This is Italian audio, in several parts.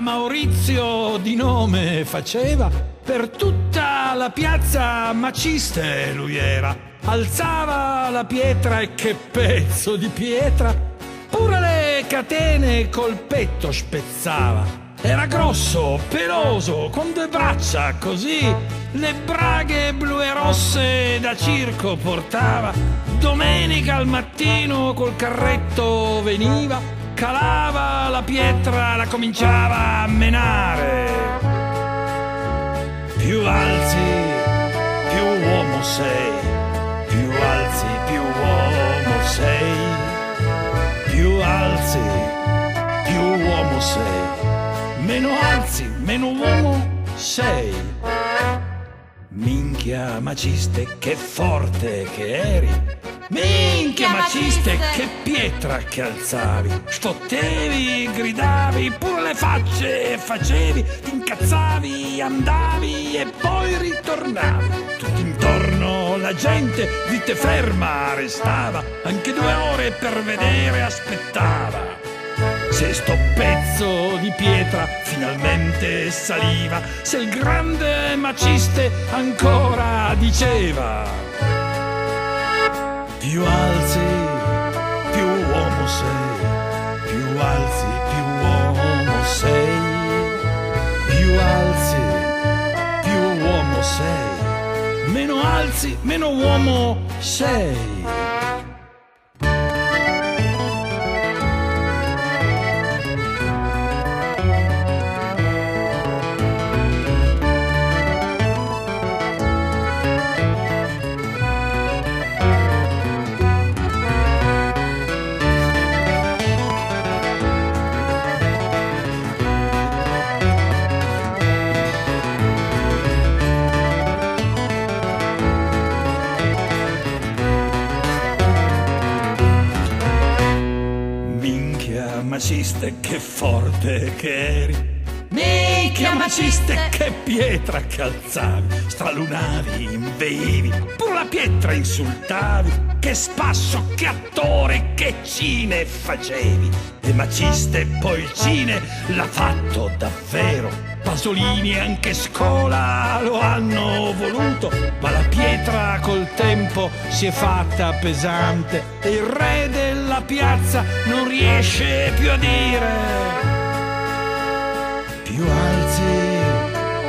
Maurizio di nome faceva, per tutta la piazza maciste lui era. Alzava la pietra e che pezzo di pietra, pure le catene col petto spezzava. Era grosso, peloso, con due braccia così, le braghe blu e rosse da circo portava. Domenica al mattino col carretto veniva, calava la pietra, la cominciava a menare. Più alzi, più uomo sei, più alzi, più uomo sei, più alzi, più uomo sei, meno alzi, meno uomo sei. Minchia maciste, che forte che eri, minchia maciste, che pietra che alzavi, sfottevi, gridavi, pure le facce facevi, ti incazzavi, andavi e poi ritornavi. Tutto intorno la gente di te ferma restava, anche 2 ore per vedere aspettava. Se sto pezzo di pietra finalmente saliva, se il grande maciste ancora diceva: più alzi, più uomo sei, più alzi, più uomo sei, più alzi, più uomo sei, meno alzi, meno uomo sei. Maciste, che forte che eri, minchia maciste, che pietra che alzavi, stralunavi, inveivi, pure la pietra insultavi, che spasso, che attore, che cine facevi. E maciste poi il cine l'ha fatto davvero, Pasolini e anche Scola lo hanno voluto, ma la pietra col tempo si è fatta pesante e il re della piazza non riesce più a dire: più alzi,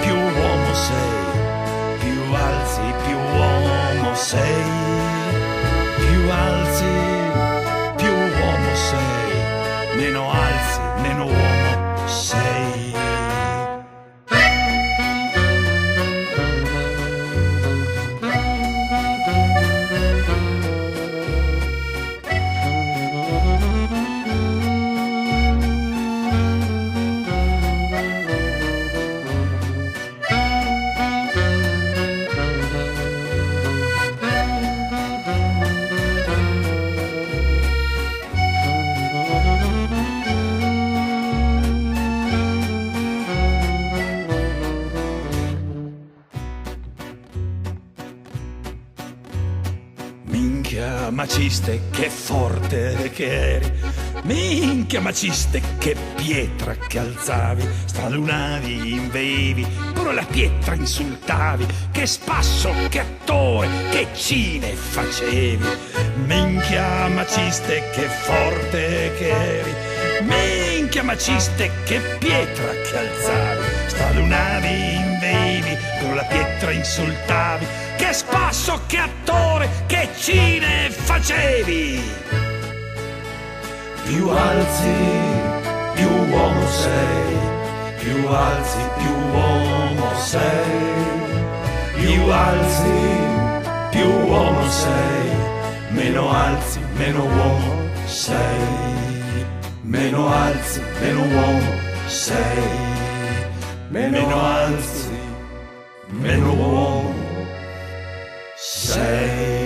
più uomo sei, più alzi, più uomo sei, più alzi, più uomo sei, meno alzi, meno uomo sei. Minchia maciste, che forte che eri, minchia maciste, che pietra che alzavi, stralunavi, inveivi, pure la pietra insultavi, che spasso, che attore, che cine facevi. Minchia maciste, che forte che eri, minchia maciste, che pietra che alzavi, stralunavi, inveivi, pure la pietra insultavi, che spasso, che attore, che cine facevi. Più alzi, più uomo sei, più alzi, più uomo sei, più alzi, più uomo sei, meno alzi, meno uomo sei, meno alzi, meno uomo sei, meno alzi, meno uomo sei.